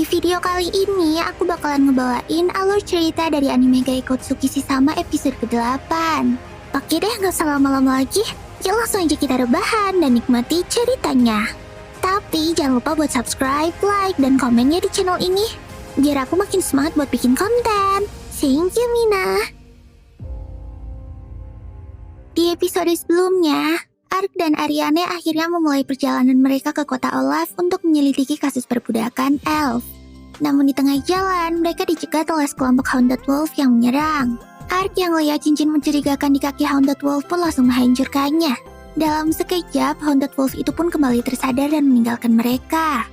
Di video kali ini aku bakalan ngebawain alur cerita dari anime Gaikotsu Kishisama episode ke-8. Oke deh, gak usah lama-lama lagi. Yuk langsung aja kita rebahan dan nikmati ceritanya. Tapi jangan lupa buat subscribe, like, dan komennya di channel ini, biar aku makin semangat buat bikin konten. Thank you, Mina. Di episode sebelumnya, Ark dan Ariane akhirnya memulai perjalanan mereka ke kota Olaf untuk menyelidiki kasus perbudakan elf. Namun di tengah jalan, mereka dicegat oleh sekelompok Hounded Wolf yang menyerang. Ark yang lihat cincin mencurigakan di kaki Hounded Wolf pun langsung menghancurkannya. Dalam sekejap, Hounded Wolf itu pun kembali tersadar dan meninggalkan mereka.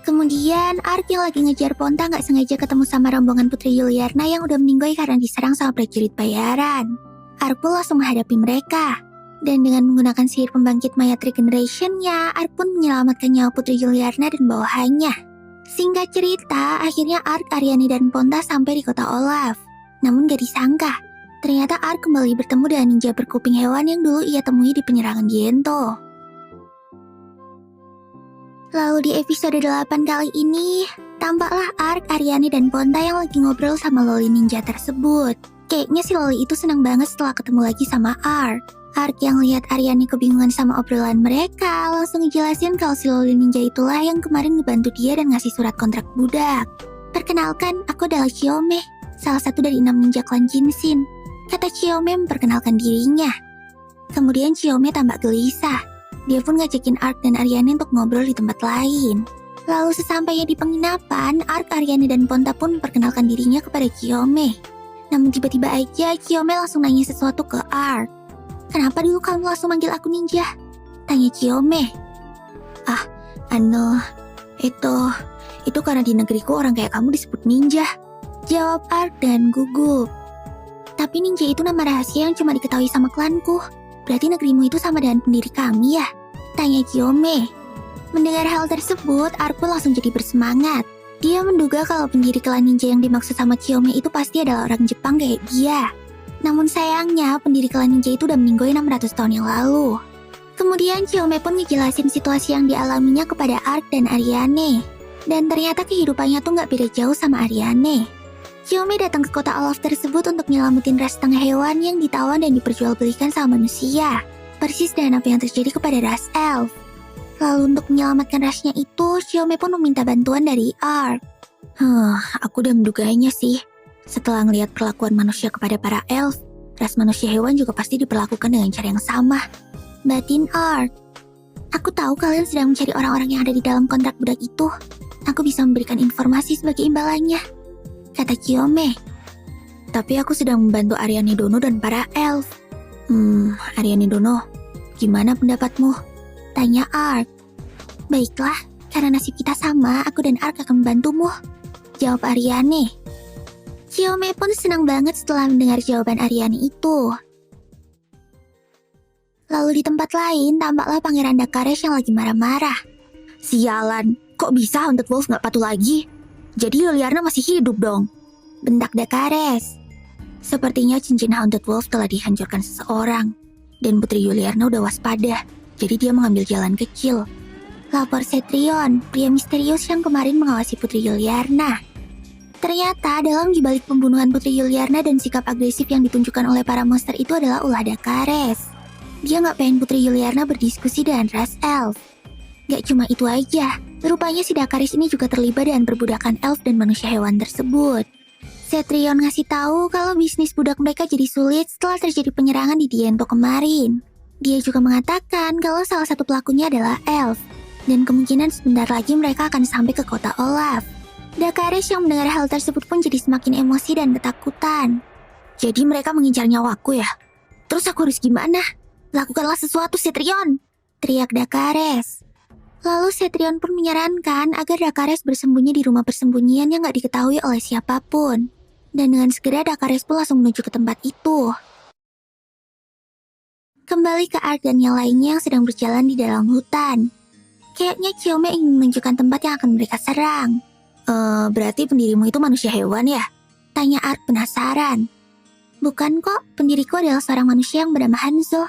Kemudian, Ark yang lagi ngejar Ponta nggak sengaja ketemu sama rombongan Putri Yuliarna yang udah meninggoy karena diserang sama prajurit bayaran. Ark pun langsung menghadapi mereka. Dan dengan menggunakan sihir pembangkit mayat regeneration-nya, Ark pun menyelamatkan nyawa Putri Yuliarna dan bawahannya. Singkat cerita, akhirnya Ark, Ariane, dan Ponta sampai di kota Olaf. Namun gak disangka, ternyata Ark kembali bertemu dengan ninja berkuping hewan yang dulu ia temui di penyerangan Gento. Lalu di episode 8 kali ini, tampaklah Ark, Ariane, dan Ponta yang lagi ngobrol sama Loli ninja tersebut. Kayaknya si Loli itu senang banget setelah ketemu lagi sama Ark. Ark yang lihat Ariane kebingungan sama obrolan mereka, langsung ngejelasin kalau si Loli ninja itulah yang kemarin ngebantu dia dan ngasih surat kontrak budak. Perkenalkan, aku adalah Chiyome, salah satu dari 6 ninja klan Jinshin, kata Chiyome memperkenalkan dirinya. Kemudian Chiyome tampak gelisah. Dia pun ngajakin Ark dan Ariane untuk ngobrol di tempat lain. Lalu sesampainya di penginapan, Ark, Ariane, dan Ponta pun memperkenalkan dirinya kepada Chiyome. Namun tiba-tiba aja Chiyome langsung nanya sesuatu ke Ark. Kenapa dulu kamu langsung manggil aku ninja? Tanya Chiyome. Itu karena di negeriku orang kayak kamu disebut ninja. Jawab Ark dan gugup. Tapi ninja itu nama rahasia yang cuma diketahui sama klanku. Berarti negerimu itu sama dengan pendiri kami ya? Tanya Chiyome. Mendengar hal tersebut, Ark pun langsung jadi bersemangat. Dia menduga kalau pendiri klan ninja yang dimaksud sama Chiyome itu pasti adalah orang Jepang kayak dia. Namun sayangnya, pendiri klan ninja itu udah meninggoy 600 tahun yang lalu. Kemudian Chiyome pun ngejelasin situasi yang dialaminya kepada Ark dan Ariane. Dan ternyata kehidupannya tuh nggak beda jauh sama Ariane. Chiyome datang ke kota Olaf tersebut untuk nyelamatin ras setengah hewan yang ditawan dan diperjualbelikan sama manusia. Persis dengan apa yang terjadi kepada ras elf. Lalu untuk menyelamatkan rasnya itu, Chiyome pun meminta bantuan dari Ark. Aku udah menduganya sih. Setelah ngelihat perlakuan manusia kepada para elf, ras manusia hewan juga pasti diperlakukan dengan cara yang sama. Batin Ark. Aku tahu kalian sedang mencari orang-orang yang ada di dalam kontrak budak itu. Aku bisa memberikan informasi sebagai imbalannya, kata Chiyome. Tapi aku sedang membantu Ariane Dono dan para elf. Ariane Dono, gimana pendapatmu? Tanya Ark. Baiklah, karena nasib kita sama, aku dan Ark akan membantumu, jawab Ariane. Chiyome pun senang banget setelah mendengar jawaban Ariane itu. Lalu di tempat lain, tampaklah Pangeran Dakares yang lagi marah-marah. Sialan, kok bisa Hounded Wolf gak patuh lagi? Jadi Yuliarna masih hidup dong, bentak Dakares. Sepertinya cincin Hounded Wolf telah dihancurkan seseorang, dan Putri Yuliarna udah waspada, jadi dia mengambil jalan kecil. Lapor Cetrion, pria misterius yang kemarin mengawasi Putri Yuliarna. Ternyata dalam dibalik pembunuhan Putri Yuliarna dan sikap agresif yang ditunjukkan oleh para monster itu adalah ulah Dakares. Dia nggak pengen Putri Yuliarna berdiskusi dengan ras elf. Gak cuma itu aja, rupanya si Dakares ini juga terlibat dengan perbudakan elf dan manusia hewan tersebut. Cetrion ngasih tahu kalau bisnis budak mereka jadi sulit setelah terjadi penyerangan di Diento kemarin. Dia juga mengatakan kalau salah satu pelakunya adalah elf, dan kemungkinan sebentar lagi mereka akan sampai ke kota Olaf. Dakares yang mendengar hal tersebut pun jadi semakin emosi dan ketakutan. Jadi mereka mengincar nyawaku ya? Terus aku harus gimana? Lakukanlah sesuatu, Cetrion! Teriak Dakares. Lalu Cetrion pun menyarankan agar Dakares bersembunyi di rumah persembunyian yang gak diketahui oleh siapapun. Dan dengan segera Dakares pun langsung menuju ke tempat itu. Kembali ke Ark dan yang lainnya yang sedang berjalan di dalam hutan. Kayaknya Chiyome ingin menunjukkan tempat yang akan mereka serang. Berarti pendirimu itu manusia hewan ya? Tanya Ark penasaran. Bukan kok, pendiriku adalah seorang manusia yang bernama Hanzo,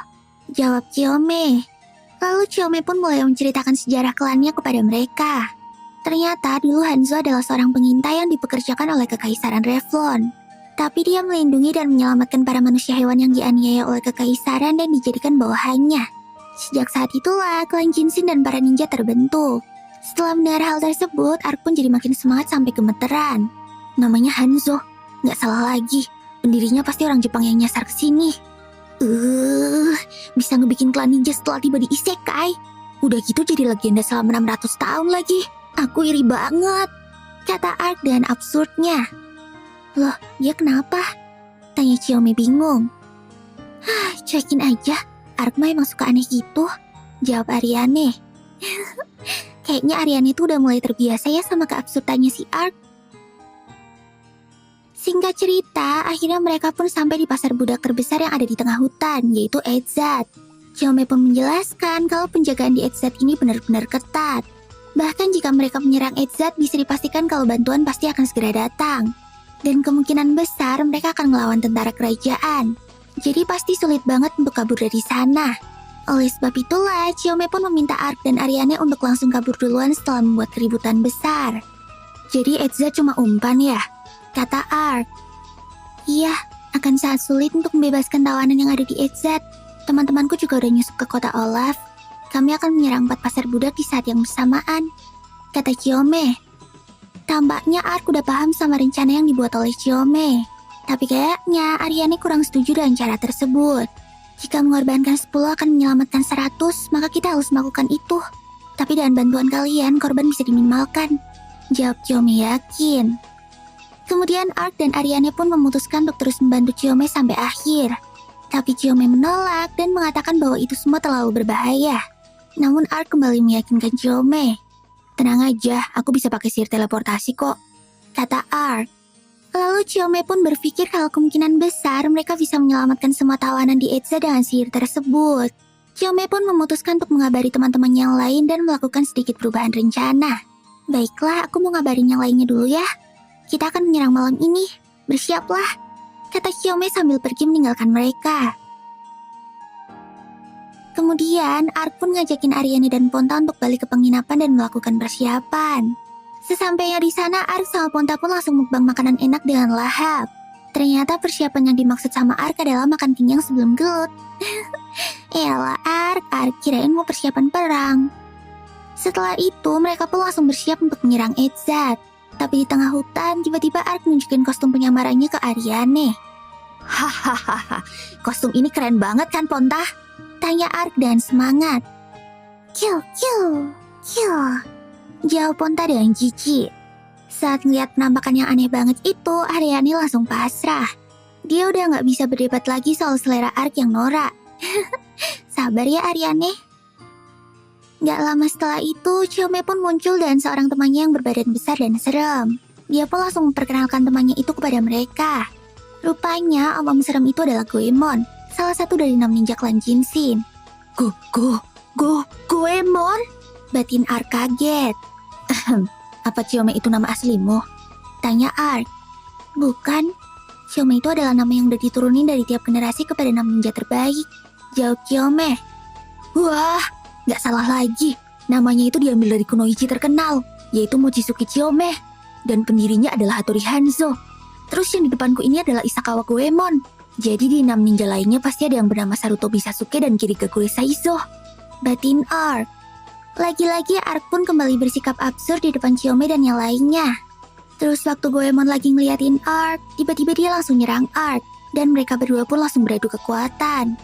jawab Chiyome. Lalu Chiyome pun mulai menceritakan sejarah klannya kepada mereka. Ternyata dulu Hanzo adalah seorang pengintai yang dipekerjakan oleh Kekaisaran Revlon. Tapi dia melindungi dan menyelamatkan para manusia hewan yang dianiaya oleh Kekaisaran dan dijadikan bawahannya. Sejak saat itulah klan Jinsin dan para ninja terbentuk. Setelah mendengar hal tersebut, Ark pun jadi makin semangat sampai gemeteran. Namanya Hanzo, nggak salah lagi. Pendirinya pasti orang Jepang yang nyasar ke sini. Bisa ngebikin klan ninja setelah tiba di Isekai. Udah gitu jadi legenda selama 600 tahun lagi. Aku iri banget, kata Ark dengan absurdnya. Loh, dia kenapa? Tanya Chiyome bingung. Cuekin aja, Ark mah emang suka aneh gitu, jawab Ariane. Kayaknya Ariane tuh udah mulai terbiasa ya sama keabsurdannya si Ark. Singkat cerita, akhirnya mereka pun sampai di pasar budak terbesar yang ada di tengah hutan, yaitu Edzat. Chiyome pun menjelaskan kalau penjagaan di Edzat ini benar-benar ketat. Bahkan jika mereka menyerang Edzat, bisa dipastikan kalau bantuan pasti akan segera datang. Dan kemungkinan besar mereka akan melawan tentara kerajaan. Jadi pasti sulit banget untuk kabur dari sana. Oleh sebab itulah, Chiyome pun meminta Ark dan Ariane untuk langsung kabur duluan setelah membuat keributan besar. Jadi Edzat cuma umpan ya? Kata Ark. Iya, akan sangat sulit untuk membebaskan tawanan yang ada di Edzat. Teman-temanku juga udah nyusup ke kota Olaf. Kami akan menyerang 4 pasar budak di saat yang bersamaan, kata Chiyome. Tampaknya Ark udah paham sama rencana yang dibuat oleh Chiyome. Tapi kayaknya Ariane kurang setuju dengan cara tersebut. Jika mengorbankan 10 akan menyelamatkan 100, maka kita harus melakukan itu. Tapi dengan bantuan kalian, korban bisa diminimalkan, jawab Chiyome yakin. Kemudian Ark dan Ariane pun memutuskan untuk terus membantu Chiyome sampai akhir. Tapi Chiyome menolak dan mengatakan bahwa itu semua terlalu berbahaya. Namun Ark kembali meyakinkan Chiyome. Tenang aja, aku bisa pakai sihir teleportasi kok, kata Ark. Lalu Chiyome pun berpikir kalau kemungkinan besar mereka bisa menyelamatkan semua tawanan di Edzat dengan sihir tersebut. Chiyome pun memutuskan untuk mengabari teman-teman yang lain dan melakukan sedikit perubahan rencana. Baiklah, aku mau ngabarin yang lainnya dulu ya. Kita akan menyerang malam ini, bersiaplah, kata Chiyome sambil pergi meninggalkan mereka. Kemudian, Ark pun ngajakin Ariane dan Ponta untuk balik ke penginapan dan melakukan persiapan. Sesampainya di sana, Ark sama Ponta pun langsung mukbang makanan enak dengan lahap. Ternyata persiapan yang dimaksud sama Ark adalah makan kenyang sebelum gelut. Eyalah Ark kirain mau persiapan perang. Setelah itu, mereka pun langsung bersiap untuk menyerang Edzat. Tapi di tengah hutan, tiba-tiba Ark nunjukin kostum penyamarannya ke Ariane. Hahaha, kostum ini keren banget kan Ponta? Tanya Ark dengan semangat. Kill, jawab Ponta dengan jijik. Saat ngeliat penampakan yang aneh banget itu, Ariane langsung pasrah. Dia udah gak bisa berdebat lagi soal selera Ark yang norak. Sabar ya Ariane. Gak lama setelah itu, Chiyome pun muncul dan seorang temannya yang berbadan besar dan serem. Dia pun langsung memperkenalkan temannya itu kepada mereka. Rupanya om-om serem itu adalah Goemon, salah satu dari 6 ninja klan Jinsin. Goemon? Batin Ark kaget. Apa Chiyome itu nama aslimu? Tanya Ark. Bukan, Chiyome itu adalah nama yang udah diturunin dari tiap generasi kepada 6 ninja terbaik, jawab Chiyome. Wah, gak salah lagi. Namanya itu diambil dari kunoichi terkenal, yaitu Mochizuki Chiyome. Dan pendirinya adalah Hattori Hanzo. Terus yang di depanku ini adalah Isakawa Goemon. Jadi di 6 ninja lainnya pasti ada yang bernama Sarutobi Sasuke dan Kirigakure Saizo, batin Ark. Lagi-lagi Ark pun kembali bersikap absurd di depan Chiyome dan yang lainnya. Terus waktu Goemon lagi ngeliatin Ark, tiba-tiba dia langsung nyerang Ark. Dan mereka berdua pun langsung beradu kekuatan.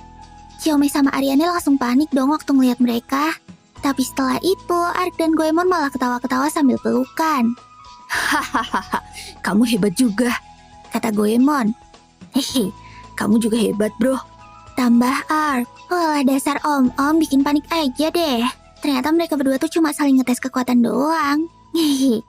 Chiyome sama Ariane langsung panik dong waktu ngeliat mereka. Tapi setelah itu, Ark dan Goemon malah ketawa-ketawa sambil pelukan. Hahaha, kamu hebat juga, kata Goemon. Hehe, kamu juga hebat bro, tambah Ark. Wah, dasar om-om bikin panik aja deh. Ternyata mereka berdua tuh cuma saling ngetes kekuatan doang. Hehe.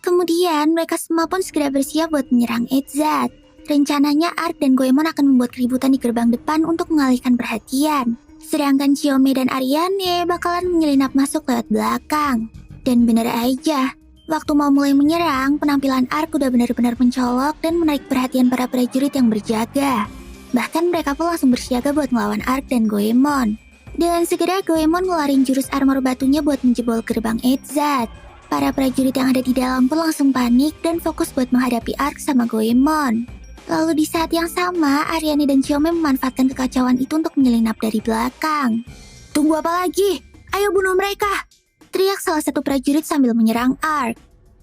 Kemudian mereka semua pun segera bersiap buat menyerang Edzat. Rencananya Ark dan Goemon akan membuat keributan di gerbang depan untuk mengalihkan perhatian. Sedangkan Chiyome dan Ariane bakalan menyelinap masuk lewat belakang. Dan bener aja, waktu mau mulai menyerang, penampilan Ark udah benar-benar mencolok dan menarik perhatian para prajurit yang berjaga. Bahkan mereka pun langsung bersiaga buat melawan Ark dan Goemon. Dengan segera Goemon ngeluarin jurus armor batunya buat menjebol gerbang Edzard. Para prajurit yang ada di dalam pun langsung panik dan fokus buat menghadapi Ark sama Goemon. Lalu di saat yang sama, Ariane dan Chiyome memanfaatkan kekacauan itu untuk menyelinap dari belakang. "Tunggu apa lagi? Ayo bunuh mereka!" teriak salah satu prajurit sambil menyerang Ark.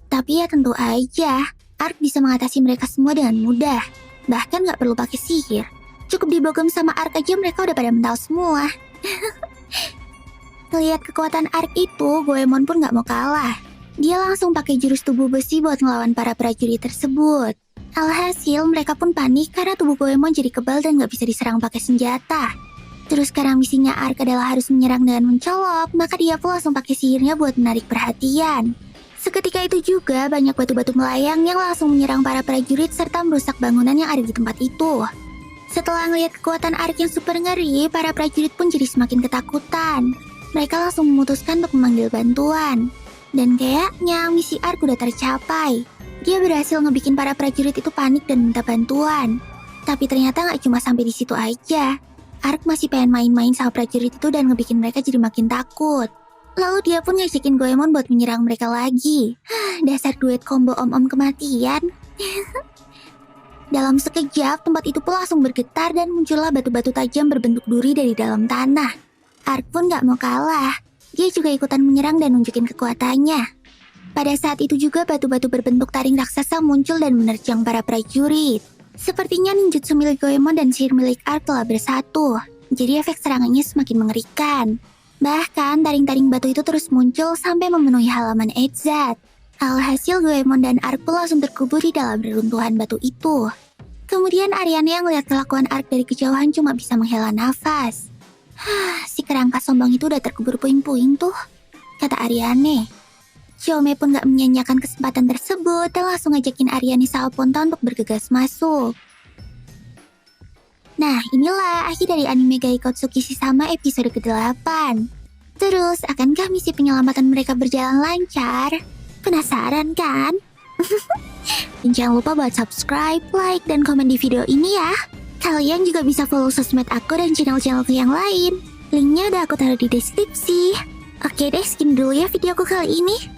Tapi ya tentu aja, Ark bisa mengatasi mereka semua dengan mudah. Bahkan gak perlu pakai sihir. Cukup dibogem sama Ark aja mereka udah pada mental semua. Ngelihat kekuatan Ark itu, Goemon pun gak mau kalah. Dia langsung pakai jurus tubuh besi buat ngelawan para prajurit tersebut. Alhasil, mereka pun panik karena tubuh Goemon jadi kebal dan gak bisa diserang pakai senjata. Terus karena misinya Ark adalah harus menyerang dengan mencolok, maka dia pun langsung pakai sihirnya buat menarik perhatian. Seketika itu juga, banyak batu-batu melayang yang langsung menyerang para prajurit serta merusak bangunan yang ada di tempat itu. Setelah ngelihat kekuatan Ark yang super ngeri, para prajurit pun jadi semakin ketakutan. Mereka langsung memutuskan untuk memanggil bantuan. Dan kayaknya misi Ark udah tercapai. Dia berhasil ngebikin para prajurit itu panik dan minta bantuan. Tapi ternyata gak cuma sampai di situ aja. Ark masih pengen main-main sama prajurit itu dan ngebikin mereka jadi makin takut. Lalu dia pun ngajakin Goemon buat menyerang mereka lagi. Dasar duet combo om-om kematian. Dalam sekejap, tempat itu pun langsung bergetar dan muncullah batu-batu tajam berbentuk duri dari dalam tanah. Ark pun gak mau kalah. Dia juga ikutan menyerang dan nunjukin kekuatannya. Pada saat itu juga batu-batu berbentuk taring raksasa muncul dan menerjang para prajurit. Sepertinya ninjutsu milik Goemon dan sihir milik Ark telah bersatu. Jadi efek serangannya semakin mengerikan. Bahkan taring-taring batu itu terus muncul sampai memenuhi halaman Edzard. Alhasil Goemon dan Ark pun langsung terkubur di dalam reruntuhan batu itu. Kemudian Ariane yang melihat kelakuan Ark dari kejauhan cuma bisa menghela nafas. Si kerangka sombong itu udah terkubur puing-puing tuh, kata Ariane. Chiyome pun gak menyanyiakan kesempatan tersebut dan langsung ngajakin Ariane sama Ponta untuk bergegas masuk. Nah, inilah akhir dari anime Gaikotsuki Sama episode ke-8. Terus, akankah misi penyelamatan mereka berjalan lancar? Penasaran kan? Dan jangan lupa buat subscribe, like, dan komen di video ini ya. Kalian juga bisa follow sosmed aku dan channel-channelku yang lain. Linknya udah aku taruh di deskripsi. Oke deh, sekian dulu ya videoku kali ini.